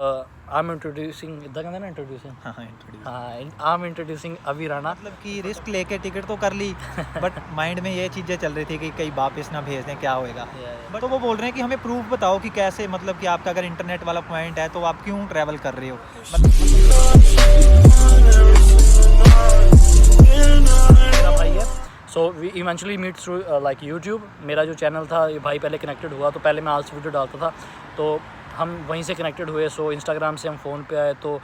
I'm introducing इतना कहते हैं ना introducing हाँ इंट्रोड्यूस हाँ I'm introducing अभी राणा। मतलब कि रिस्क लेके टिकट तो कर ली बट माइंड में ये चीज़ें चल रही थी कि कहीं वापस ना भेज दें, क्या होएगा। बट तो वो बोल रहे हैं कि हमें प्रूफ बताओ कि कैसे, मतलब कि आपका अगर इंटरनेट वाला पॉइंट है तो आप क्यों ट्रैवल कर रहे हो। मेरा भाई है, so we eventually meet through like YouTube. मेरा जो चैनल था, ये भाई पहले कनेक्टेड हुआ, तो पहले मैं आज वीडियो डालता था, तो हम वहीं से कनेक्टेड हुए। सो इंस्टाग्राम से हम फ़ोन पे आए, तो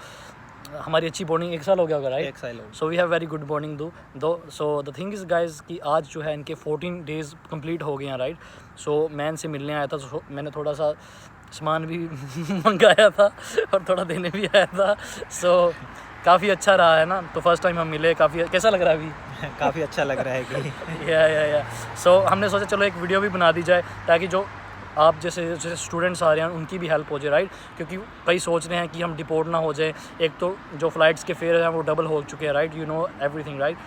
हमारी अच्छी बॉन्डिंग 1 साल हो गया होगा, राइट? 1 साल हो गया। So we have very good bonding though. So the thing is guys कि आज जो है इनके 14 डेज़ कंप्लीट हो गए हैं, राइट? सो मैं इनसे मिलने आया था, तो मैंने थोड़ा सा सामान भी मंगाया था और थोड़ा देने भी आया था। सो काफ़ी अच्छा रहा है ना। तो फर्स्ट टाइम हम मिले, काफ़ी कैसा लग रहा है अभी? काफ़ी अच्छा लग रहा है कि या सो हमने सोचा चलो एक वीडियो भी बना दी जाए, ताकि जो आप जैसे स्टूडेंट्स आ रहे हैं उनकी भी हेल्प हो जाए, राइट? क्योंकि कई सोच रहे हैं कि हम डिपोर्ट ना हो जाए। एक तो जो फ़्लाइट्स के फेयर हैं वो डबल हो चुके हैं, right? You know everything, right?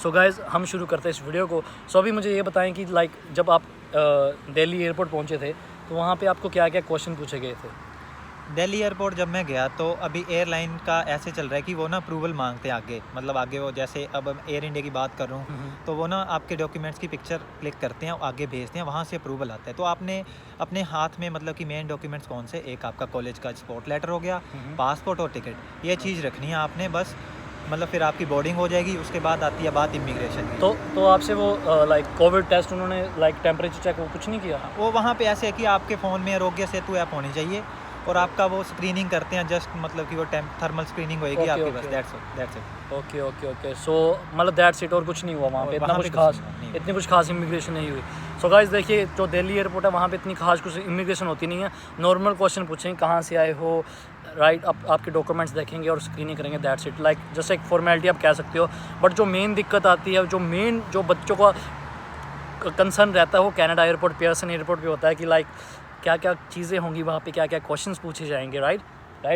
So guys हम शुरू करते हैं इस वीडियो को। सो अभी मुझे ये बताएं कि लाइक जब आप दिल्ली एयरपोर्ट पहुँचे थे, तो वहाँ पे आपको क्या क्या क्वेश्चन पूछे गए थे? दिल्ली एयरपोर्ट जब मैं गया तो अभी एयरलाइन का ऐसे चल रहा है कि वो ना अप्रूवल मांगते हैं आगे, मतलब आगे वो जैसे अब एयर इंडिया की बात कर रहा हूँ तो वो ना आपके डॉक्यूमेंट्स की पिक्चर क्लिक करते हैं, आगे भेजते हैं, वहाँ से अप्रूवल आता है। तो आपने अपने हाथ में मतलब कि मेन डॉक्यूमेंट्स कौन से, एक आपका कॉलेज का स्पोर्ट लेटर हो गया, पासपोर्ट और टिकट, ये चीज़ रखनी है आपने बस। मतलब फिर आपकी बोर्डिंग हो जाएगी, उसके बाद आती है बात इमिग्रेशन की। तो आपसे वो लाइक कोविड टेस्ट उन्होंने लाइक टेम्परेचर चेक वो कुछ नहीं किया? वो वहाँ पे ऐसे है कि आपके फ़ोन में आरोग्य सेतु ऐप होनी चाहिए और आपका वो स्क्रीनिंग करते हैं, जस्ट मतलब कि वो थर्मल स्क्रीनिंग होएगी Okay, आपकी, okay. बस दैट्स इट। ओके। सो मतलब दैट्स इट, और कुछ नहीं हुआ वहाँ पे? इतना वहाँ कुछ पे खास, नहीं। इतनी कुछ खास इमिग्रेशन नहीं हुई। सो गाइस देखिए, जो दिल्ली एयरपोर्ट है वहाँ पे इतनी खास कुछ इमिग्रेशन होती नहीं है। नॉर्मल क्वेश्चन पूछेंगे, कहाँ से आए हो, राइट? आपके डॉक्यूमेंट्स देखेंगे और स्क्रीनिंग करेंगे, दैट्स इट। लाइक जैसे एक फॉर्मेलिटी आप कह सकते हो। बट जो मेन दिक्कत आती है, जो बच्चों का कंसर्न रहता है, वो कनाडा एयरपोर्ट, पियर्सन एयरपोर्ट पे होता है कि लाइक क्या क्या चीज़ें होंगी वहाँ पे, क्या क्या क्वेश्चंस पूछे जाएंगे, राइट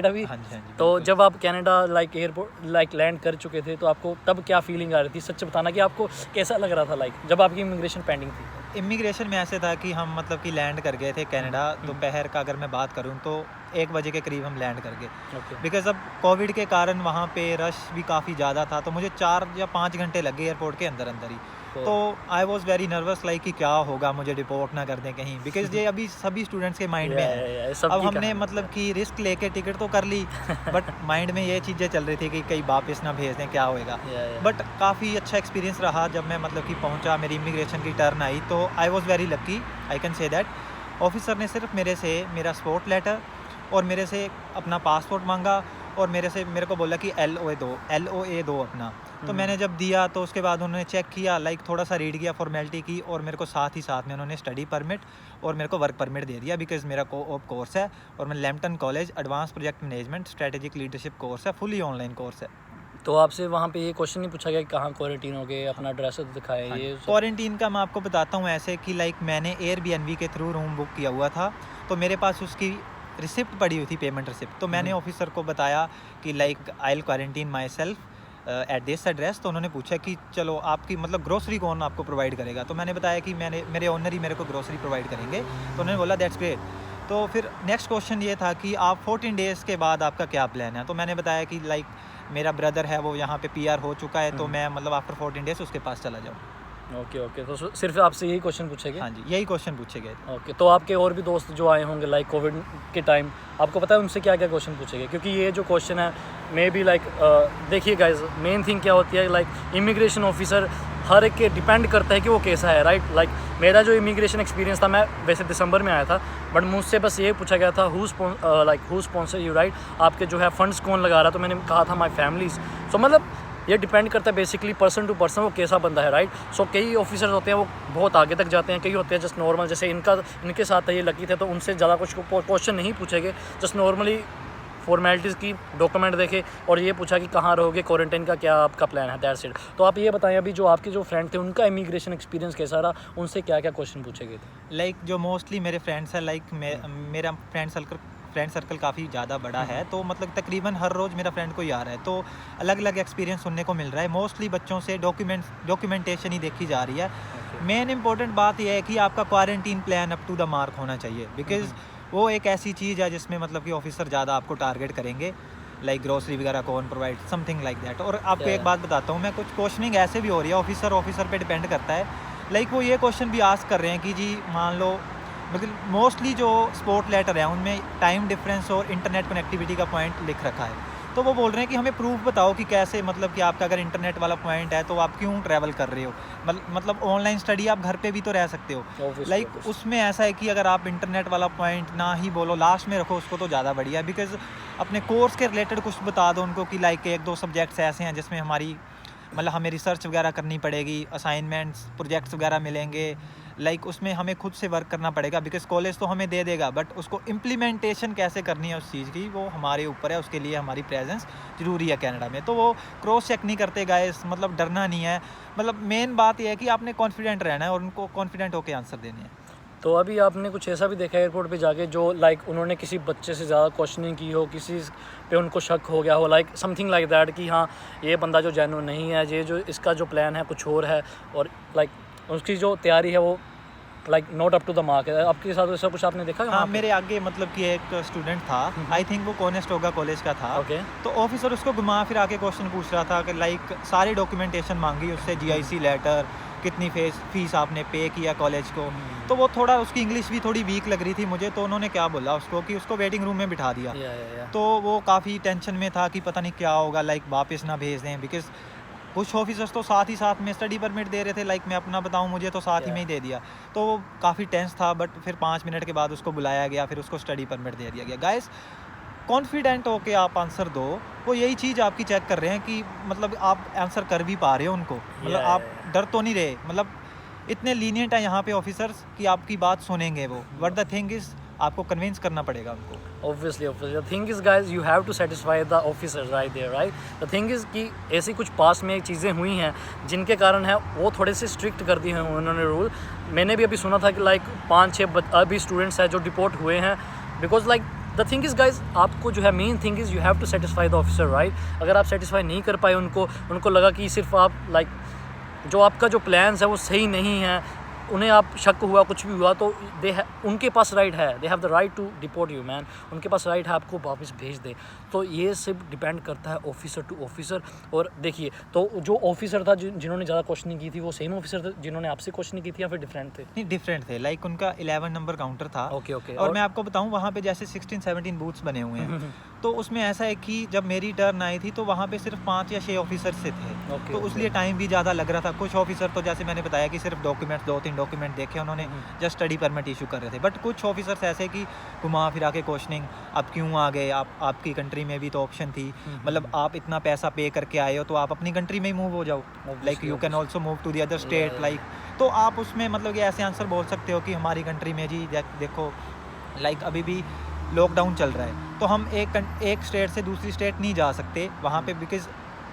अभी? हाँ जी, तो बिल्कुल। जब आप Canada like airport like land कर चुके थे, तो आपको तब क्या फीलिंग आ रही थी? सच बताना कि आपको कैसा लग रहा था लाइक जब आपकी इमिग्रेशन पेंडिंग थी? इमिग्रेशन में ऐसे था कि हम मतलब कि लैंड कर गए थे कनाडा, दोपहर का अगर मैं बात करूं तो 1 बजे के करीब हम लैंड कर गए। ओके। बिकॉज अब कोविड के कारण वहाँ पे रश भी काफ़ी ज़्यादा था, तो मुझे 4 या 5 घंटे लगे एयरपोर्ट के अंदर ही। तो I was very nervous like कि क्या होगा, मुझे डिपोर्ट ना कर दें कहीं, बिकॉज ये अभी सभी स्टूडेंट्स के माइंड में है। अब हमने मतलब कि रिस्क लेके टिकट तो कर ली बट माइंड में ये चीज़ें चल रही थी कि कहीं वापस ना भेज दें, क्या होएगा। बट काफ़ी अच्छा एक्सपीरियंस रहा जब मैं मतलब कि पहुंचा, मेरी इमिग्रेशन की टर्न आई, तो I was very lucky, I can say that. Officer ने सिर्फ मेरे से मेरा स्पोर्ट लेटर और मेरे से अपना पासपोर्ट मांगा और मेरे को बोला कि LOA दो अपना। तो मैंने जब दिया तो उसके बाद उन्होंने चेक किया, लाइक थोड़ा सा रीड किया, फॉर्मेलिटी की, और मेरे को साथ में उन्होंने स्टडी परमिट और मेरे को वर्क परमिट दे दिया, बिकॉज मेरा कोर्स है और मैं Lampton college advance project management strategic leadership course है, फुली ऑनलाइन कोर्स है। तो आपसे वहाँ पे ये क्वेश्चन नहीं पूछा गया कि कहाँ क्वारंटीन हो गए, अपना एड्रेस दिखाए? ये क्वारंटीन का मैं आपको बताता हूँ ऐसे कि लाइक मैंने एयरबीएनबी के थ्रू रूम बुक किया हुआ था, तो मेरे पास उसकी रिसिप्ट पड़ी हुई थी, पेमेंट रिसिप्ट। तो मैंने ऑफिसर को बताया कि like I will quarantine my self at this address. तो उन्होंने पूछा कि चलो आपकी मतलब ग्रोसरी कौन आपको प्रोवाइड करेगा, तो मैंने बताया कि मेरे ओनर ही मेरे को ग्रोसरी प्रोवाइड करेंगे। तो उन्होंने बोला दैट्स ग्रेट। तो फिर नेक्स्ट क्वेश्चन ये था कि आप 14 डेज़ के बाद आपका क्या प्लान है। तो मैंने बताया कि लाइक मेरा ब्रदर है वो यहाँ पे PR हो चुका है, तो मैं मतलब आफ्टर 14 डेज़ उसके पास चला जाऊँ। ओके। तो सिर्फ आपसे यही क्वेश्चन पूछे गए? हाँ जी, यही क्वेश्चन पूछे गए थे। ओके। तो आपके और भी दोस्त जो आए होंगे लाइक कोविड के टाइम, आपको पता है उनसे क्या क्या क्वेश्चन पूछे गए? क्योंकि ये जो क्वेश्चन है मे बी लाइक देखिए गाइज, मेन थिंग क्या होती है, लाइक इमिग्रेशन ऑफिसर हर एक के डिपेंड करता है कि वो कैसा है, राइट? लाइक मेरा जो इमिग्रेशन एक्सपीरियंस था, मैं वैसे दिसंबर में आया था, बट मुझसे बस ये पूछा गया था हु स्पॉन्सर यू, राइट? आपके जो है फंड्स कौन लगा रहा? तो मैंने कहा था माई फैमिलीज। सो मतलब ये डिपेंड करता है बेसिकली पर्सन टू पर्सन, वो कैसा बंदा है, राइट? सो कई ऑफिसर्स होते हैं वो बहुत आगे तक जाते हैं, कई होते हैं जस्ट नॉर्मल, जैसे इनके साथ ये लकी थे, तो उनसे ज़्यादा कुछ क्वेश्चन नहीं पूछे गए, जस्ट नॉर्मली फॉर्मेलिटीज़ की, डॉक्यूमेंट देखे और ये पूछा कि कहाँ रहोगे, क्वारंटाइन का क्या आपका प्लान है, दैट्स इट। तो आप ये बताएं अभी जो आपके जो फ्रेंड थे उनका इमिग्रेशन एक्सपीरियंस कैसा रहा, उनसे क्या क्या क्वेश्चन पूछे गए थे? लाइक जो मोस्टली मेरे फ्रेंड्स हैं, लाइक मेरा फ्रेंड सर्कल काफ़ी ज़्यादा बड़ा है, तो मतलब तकरीबन हर रोज़ मेरा फ्रेंड कोई आ रहा है, तो अलग अलग एक्सपीरियंस सुनने को मिल रहा है। मोस्टली बच्चों से डॉक्यूमेंटेशन ही देखी जा रही है। मेन इंपॉर्टेंट बात यह है कि आपका quarantine plan up to the mark होना चाहिए, बिकॉज वो एक ऐसी चीज़ है जिसमें मतलब कि ऑफिसर ज़्यादा आपको टारगेट करेंगे, लाइक ग्रोसरी वगैरह कौन प्रोवाइड, समथिंग लाइक दैट। और आपको एक बात बताता हूँ मैं, कुछ क्वेश्चनिंग ऐसे भी हो रही है, ऑफिसर पे डिपेंड करता है। लाइक वो ये क्वेश्चन भी आस्क कर रहे हैं कि जी मान लो, मतलब मोस्टली जो स्पोर्ट लेटर है उनमें टाइम डिफरेंस और इंटरनेट कनेक्टिविटी का पॉइंट लिख रखा है। तो वो बोल रहे हैं कि हमें प्रूफ बताओ कि कैसे, मतलब कि आपका अगर इंटरनेट वाला पॉइंट है तो आप क्यों ट्रैवल कर रहे हो। मतलब ऑनलाइन स्टडी आप घर पे भी तो रह सकते हो। लाइक उसमें ऐसा है कि अगर आप इंटरनेट वाला पॉइंट ना ही बोलो, लास्ट में रखो उसको, तो ज़्यादा बढ़िया है। बिकॉज अपने कोर्स के रिलेटेड कुछ बता दो उनको कि लाइक 1-2 सब्जेक्ट्स ऐसे हैं जिसमें हमें रिसर्च वगैरह करनी पड़ेगी, असाइनमेंट्स प्रोजेक्ट्स वगैरह मिलेंगे। लाइक उसमें हमें खुद से वर्क करना पड़ेगा, बिकॉज कॉलेज तो हमें दे देगा, बट उसको इम्प्लीमेंटेशन कैसे करनी है उस चीज़ की, वो हमारे ऊपर है। उसके लिए हमारी प्रेजेंस ज़रूरी है कनाडा में। तो वो क्रॉस चेक नहीं करते गाइस, मतलब डरना नहीं है। मतलब मेन बात यह है कि आपने कॉन्फिडेंट रहना है और उनको कॉन्फिडेंट होकर आंसर देने हैं। तो अभी आपने कुछ ऐसा भी देखा एयरपोर्ट पे जाके जो लाइक उन्होंने किसी बच्चे से ज़्यादा क्वेश्चनिंग की हो, किसी पे उनको शक हो गया हो, लाइक समथिंग लाइक दैट, कि हाँ ये बंदा जो जेन्युइन नहीं है, ये जो इसका जो प्लान है कुछ और है, और लाइक उसकी जो तैयारी है वो like not up to the mark है। आपके साथ ऐसा कुछ आपने देखा? हाँ, मेरे आगे मतलब कि एक स्टूडेंट था, आई थिंक वो कोनेस्टोगा कॉलेज का था। तो ऑफिसर उसको घुमा फिरा के क्वेश्चन पूछ रहा था कि लाइक सारी डॉक्यूमेंटेशन मांगी उससे, GIC लेटर, कितनी फीस आपने पे किया कॉलेज को। तो वो थोड़ा, उसकी इंग्लिश भी थोड़ी वीक लग रही थी मुझे, तो उन्होंने क्या बोला उसको कि उसको वेटिंग रूम में बिठा दिया। तो वो काफ़ी टेंशन में था कि पता नहीं क्या होगा, लाइक वापस ना भेज दें। बिकॉज कुछ ऑफिसर्स तो साथ ही साथ में स्टडी परमिट दे रहे थे, लाइक मैं अपना बताऊं, मुझे तो साथ ही में ही दे दिया। तो वो काफ़ी टेंस था, बट फिर 5 मिनट के बाद उसको बुलाया गया, फिर उसको स्टडी परमिट दे दिया गया। गाइस, कॉन्फिडेंट होके आप आंसर दो, वो यही चीज़ आपकी चेक कर रहे हैं कि मतलब आप आंसर कर भी पा रहे हो उनको, मतलब आप डर तो नहीं रहे। मतलब इतने लीनियंट है यहाँ पे ऑफिसर्स कि आपकी बात सुनेंगे वो, बट द थिंग इज़ आपको कन्विंस करना पड़ेगा उनको। Obviously, the thing is guys, you have to satisfy the officers right there, right? The thing is कि ऐसी कुछ पास में चीज़ें हुई हैं जिनके कारण है वो थोड़े से स्ट्रिक्ट कर दिए हैं उन्होंने रूल। मैंने भी अभी सुना था कि लाइक 5-6 अभी स्टूडेंट्स हैं जो डिपोर्ट हुए हैं, because like the thing is guys, आपको जो है main thing is you have to satisfy the officer, right? अगर आप सेटिस्फाई नहीं कर पाए उनको लगा कि सिर्फ आप लाइक जो आपका जो प्लान्स है वो सही नहीं है, उन्हें आप शक हुआ, कुछ भी हुआ, तो उनके पास राइट है, they have the right to deport you man. उनके पास राइट है आपको वापस भेज दें। तो ये सिर्फ डिपेंड करता है ऑफिसर टू ऑफिसर। और देखिए, तो जो ऑफिसर था जिन्होंने ज़्यादा क्वेश्चनिंग की थी, वो सेम ऑफिसर थे जिन्होंने आपसे क्वेश्चनिंग की थी, या फिर डिफरेंट थे? नहीं, डिफरेंट थे। लाइक उनका 11 नंबर काउंटर था। ओके। और मैं आपको बताऊं, वहाँ पे जैसे 16-17 बूथ्स बने हुए हैं। तो उसमें ऐसा है कि जब मेरी टर्न आई थी तो वहाँ पे सिर्फ 5 या 6 ऑफिसर से थे। तो उसलिए टाइम भी ज़्यादा लग रहा था। कुछ ऑफिसर तो जैसे मैंने बताया कि सिर्फ डॉक्यूमेंट्स, 2-3 डॉक्यूमेंट देखे उन्होंने, जस्ट स्टडी परमिट इशू कर रहे थे। बट कुछ ऑफिसर्स ऐसे कि घुमा फिरा के क्वेश्चनिंग, आप क्यों आ गए, आपकी कंट्री में भी तो ऑप्शन थी, मतलब आप इतना पैसा पे करके आए हो तो आप अपनी कंट्री में ही मूव हो जाओ, like you can also move to the other state, like. तो आप उसमें मतलब ये ऐसे आंसर बोल सकते हो कि हमारी कंट्री में जी देखो, लाइक अभी भी लॉकडाउन चल रहा है, तो हम एक स्टेट से दूसरी स्टेट नहीं जा सकते वहाँ पे, because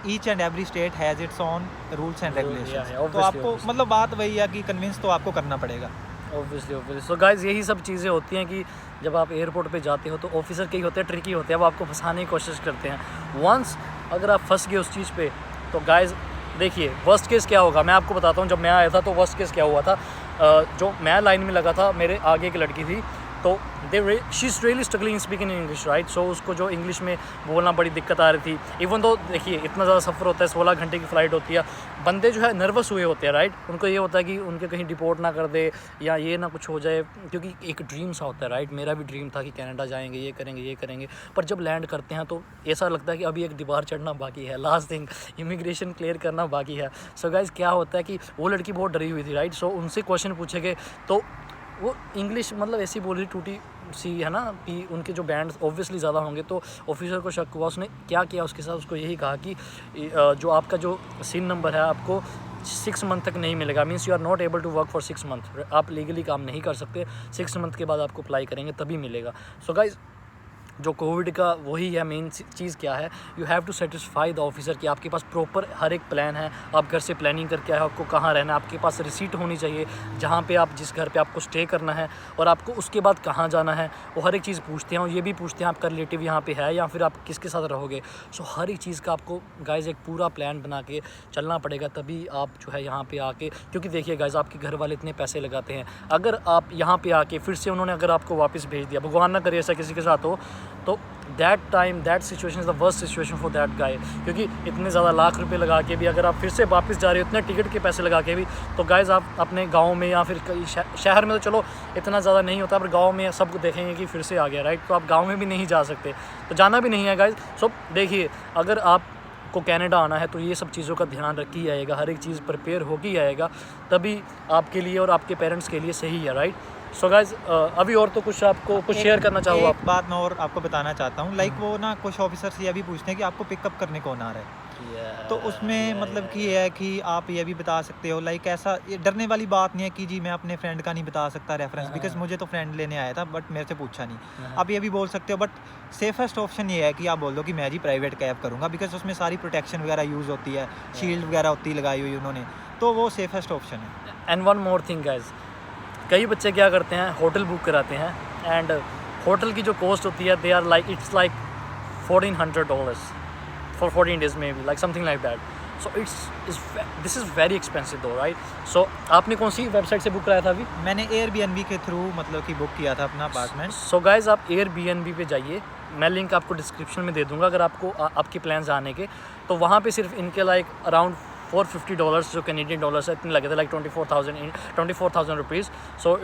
each and every state has its on rules and regulations. तो आपको मतलब बात वही है कि कन्विंस तो आपको करना पड़ेगा। ऑब्वियसली। सो गाइज, यही सब चीज़ें होती हैं कि जब आप एयरपोर्ट पे जाते हो तो ऑफिसर कई होते हैं, ट्रिकी होते हैं, वो आपको फंसाने की कोशिश करते हैं। वंस अगर आप फंस गए उस चीज़ पे, तो गाइज देखिए वर्स्ट केस क्या होगा, मैं आपको बताता हूँ। जब मैं आया था तो वर्स्ट केस क्या हुआ था, जो मैं लाइन में लगा था, मेरे आगे एक लड़की थी, तो she is really struggling speaking in English, right? So उसको जो इंग्लिश में बोलना बड़ी दिक्कत आ रही थी। इवन तो देखिए इतना ज़्यादा सफ़र होता है, 16 घंटे की फ़्लाइट होती है, बंदे जो है नर्वस हुए होते हैं, राइट? उनको ये होता है कि उनके कहीं डिपोर्ट ना कर दे या ये ना कुछ हो जाए, क्योंकि एक ड्रीम सा होता है, राइट? मेरा भी ड्रीम था कि कनाडा जाएंगे, ये करेंगे, पर जब लैंड करते हैं तो ऐसा लगता है कि अभी एक दीवार चढ़ना बाकी है, लास्ट थिंग इमिग्रेशन क्लियर करना बाकी है। सो गाइज, क्या होता है कि वो लड़की बहुत डरी हुई थी, राइट? सो उनसे क्वेश्चन पूछे गए तो वो इंग्लिश मतलब ऐसी बोल रही टूटी सी है ना, कि उनके जो बैंड्स ऑब्वियसली ज़्यादा होंगे। तो ऑफिसर को शक हुआ, उसने क्या किया उसके साथ, उसको यही कहा कि जो आपका जो सिन नंबर है आपको 6 मंथ तक नहीं मिलेगा, means you are not able to work for 6 month, आप लीगली काम नहीं कर सकते, 6 मंथ के बाद आपको अप्लाई करेंगे तभी मिलेगा। सो गाइज, जो कोविड का वही है मेन चीज़ क्या है, you have to satisfy the officer कि आपके पास प्रॉपर हर एक प्लान है, आप घर से प्लानिंग करके आए हो, आपको कहाँ रहना है, आपके पास रिसीट होनी चाहिए जहाँ पे आप जिस घर पे आपको स्टे करना है, और आपको उसके बाद कहाँ जाना है, वो हर एक चीज़ पूछते हैं। और ये भी पूछते हैं आपका रिलेटिव यहाँ पे है या फिर आप किसके साथ रहोगे। सो हर एक चीज़ का आपको गाइज़ एक पूरा प्लान बना के चलना पड़ेगा, तभी आप जो है यहाँ पे आके, क्योंकि देखिए गाइज़ आपके घर वाले इतने पैसे लगाते हैं, अगर आप यहाँ पे आके फिर से उन्होंने अगर आपको वापस भेज दिया, भगवान ना करे ऐसा किसी के साथ हो, तो that situation is the worst situation for that guy. क्योंकि इतने ज़्यादा लाख रुपए लगा के भी अगर आप फिर से वापस जा रहे हो, इतने टिकट के पैसे लगा के भी, तो गाइज़ आप अपने गांव में या फिर कई शहर में तो चलो इतना ज़्यादा नहीं होता, पर गांव में सब देखेंगे कि फिर से आ गया, राइट। तो आप गांव में भी नहीं जा सकते, तो जाना भी नहीं है गाइज़। सो देखिए, अगर आपको कनाडा आना है तो ये सब चीज़ों का ध्यान रखी जाएगा, हर एक चीज़ प्रिपेयर होगी आएगा, तभी आपके लिए और आपके पेरेंट्स के लिए सही है, राइट। सो गाइज अभी और तो कुछ आपको कुछ शेयर करना चाहो आप? बात मैं और आपको बताना चाहता हूँ, लाइक वो ना कुछ ऑफिसर से ये भी पूछते हैं कि आपको पिकअप करने कौन आ रहा है। तो उसमें मतलब कि ये है कि आप ये भी बता सकते हो, लाइक ऐसा ये डरने वाली बात नहीं है कि जी मैं अपने फ्रेंड का नहीं बता सकता रेफरेंस, बिकॉज मुझे तो फ्रेंड लेने आया था बट मेरे से पूछा नहीं। आप ये भी बोल सकते हो, बट सेफेस्ट ऑप्शन ये है कि आप बोल दो कि मैं जी प्राइवेट कैब करूँगा, बिकॉज उसमें सारी प्रोटेक्शन वगैरह यूज़ होती है, शील्ड वगैरह होती है लगाई हुई उन्होंने, तो वो सेफेस्ट ऑप्शन है। And one more thing guys, कई बच्चे क्या करते हैं, होटल बुक कराते हैं, एंड होटल की जो कॉस्ट होती है they are like it's like $1,400 for 14 days may be, like something like that. So this is very expensive though, right. सो आपने कौन सी वेबसाइट से बुक कराया था अभी? मैंने एयरबीएनबी के थ्रू मतलब कि बुक किया था अपना अपार्टमेंट। सो गाइज आप एयरबीएनबी पे जाइए, मैं लिंक आपको डिस्क्रिप्शन में दे दूंगा। अगर आपको आपके प्लान्स आने के, तो वहाँ पे सिर्फ इनके लाइक अराउंड $450 जो कैनेडियन डॉलर्स है, इतने लगे थे, like 24,000 rupees. So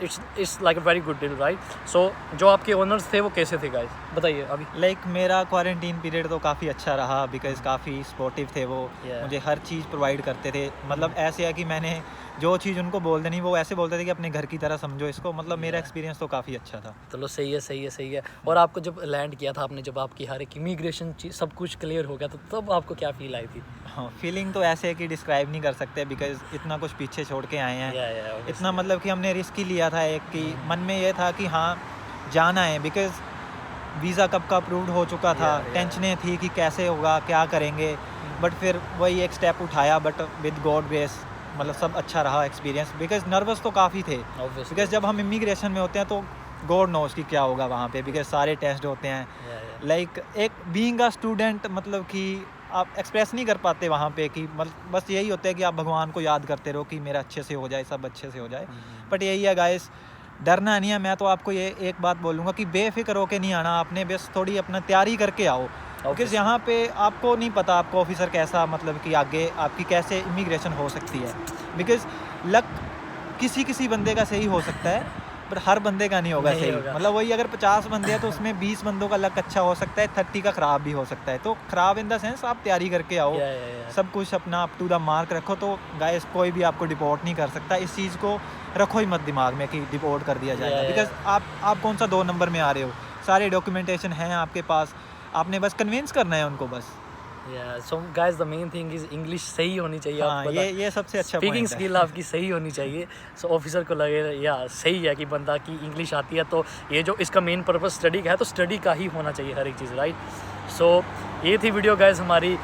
it's like a very good deal, right. So जो आपके ओनर्स थे वो कैसे थे गाइस, बताइए अभी? लाइक मेरा क्वारंटीन पीरियड तो काफ़ी अच्छा रहा, बिकॉज काफ़ी सपोर्टिव थे वो, मुझे हर चीज़ प्रोवाइड करते थे। मतलब ऐसे है कि मैंने जो चीज़ उनको बोल देनी वो ऐसे बोलते थे कि अपने घर की तरह समझो इसको। मतलब मेरा एक्सपीरियंस तो काफ़ी अच्छा था। चलो सही है। और आपको जब लैंड किया था आपने, जब आपकी हर एक इमिग्रेशन चीज़ सब कुछ क्लियर हो गया, तो तब आपको क्या फील आई थी? हाँ, फीलिंग तो ऐसे है कि डिस्क्राइब नहीं कर सकते, बिकॉज इतना कुछ पीछे छोड़ के आए हैं। इतना मतलब कि हमने रिस्क ही लिया था एक, कि मन में ये था कि हाँ जाना है, बिकॉज वीज़ा कब का अप्रूव्ड हो चुका था। टेंशनें थी कि कैसे होगा, क्या करेंगे, बट फिर वही एक स्टेप उठाया, बट विद गॉड ग्रेस मतलब सब अच्छा रहा एक्सपीरियंस। बिकॉज नर्वस तो काफ़ी थे, बिकॉज जब हम इमिग्रेशन में होते हैं तो गॉड नोज कि क्या होगा वहाँ पे, बिकॉज सारे टेस्ट होते हैं। लाइक एक बीइंग अ स्टूडेंट, मतलब कि आप एक्सप्रेस नहीं कर पाते वहाँ पे कि बस यही होता है कि आप भगवान को याद करते रहो कि मेरा अच्छे से हो जाए, सब अच्छे से हो जाए। बट यही है गाइस, डरना नहीं है। मैं तो आपको ये एक बात बोलूँगा कि बेफिक्र होके नहीं आना, आपने बस थोड़ी अपना तैयारी करके आओ, बिकॉज यहाँ पे आपको नहीं पता आपको ऑफिसर कैसा, मतलब कि आगे आपकी कैसे इमिग्रेशन हो सकती है। बिकॉज लक किसी बंदे का सही हो सकता है, पर हर बंदे का नहीं होगा सही। मतलब वही अगर 50 बंदे हैं तो उसमें 20 बंदों का लक अच्छा हो सकता है, 30 का ख़राब भी हो सकता है। तो ख़राब इन द सेंस आप तैयारी करके आओ, सब कुछ अपना अप टू द मार्क रखो, तो गाइस कोई भी आपको डिपोर्ट नहीं कर सकता। इस चीज़ को रखो ही मत दिमाग में कि डिपोर्ट कर दिया जाएगा, बिकॉज आप कौन सा 2 नंबर में आ रहे हो, सारे डॉक्यूमेंटेशन हैं आपके पास, आपने बस कन्विंस करना है उनको बस। So guys the main thing is English सही होनी चाहिए। हाँ, ये सबसे अच्छा स्पीकिंग स्किल आपकी सही होनी चाहिए। सो ऑफिसर को लगे या सही है कि बंदा की इंग्लिश आती है, तो ये जो इसका मेन पर्पस स्टडी का है, तो स्टडी का ही होना चाहिए हर एक चीज़, राइट। सो ये थी वीडियो गाइस हमारी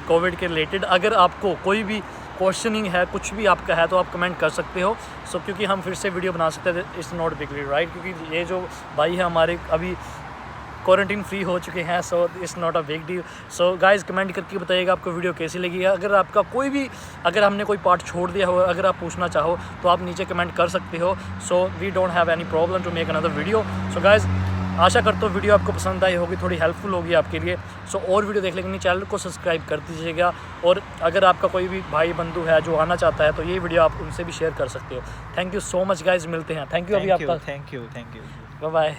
कोविड के रिलेटेड। अगर आपको कोई भी क्वेश्चनिंग है, कुछ भी आपका है, तो आप कमेंट कर सकते हो। सो क्योंकि हम फिर से वीडियो बना सकते हैं, it's not big deal, right. क्योंकि ये जो भाई है हमारे अभी क्वारंटीन फ्री हो चुके हैं, so it's not a big deal. So guys comment करके बताइएगा आपको वीडियो कैसी लगी है। अगर आपका कोई भी, अगर हमने कोई पार्ट छोड़ दिया हो, अगर आप पूछना चाहो, तो आप नीचे कमेंट कर सकते हो। So we don't have any problem to make another video. So guys आशा करता हूँ वीडियो आपको पसंद आई होगी, थोड़ी हेल्पफुल होगी आपके लिए। सो और वीडियो देखने के लिए चैनल को सब्सक्राइब कर दीजिएगा, और अगर आपका कोई भी भाई बंधु है जो आना चाहता है, तो ये वीडियो आप उनसे भी शेयर कर सकते हो। Thank you so much guys, मिलते हैं। थैंक यू अभी आपका, थैंक यू बाय बाय।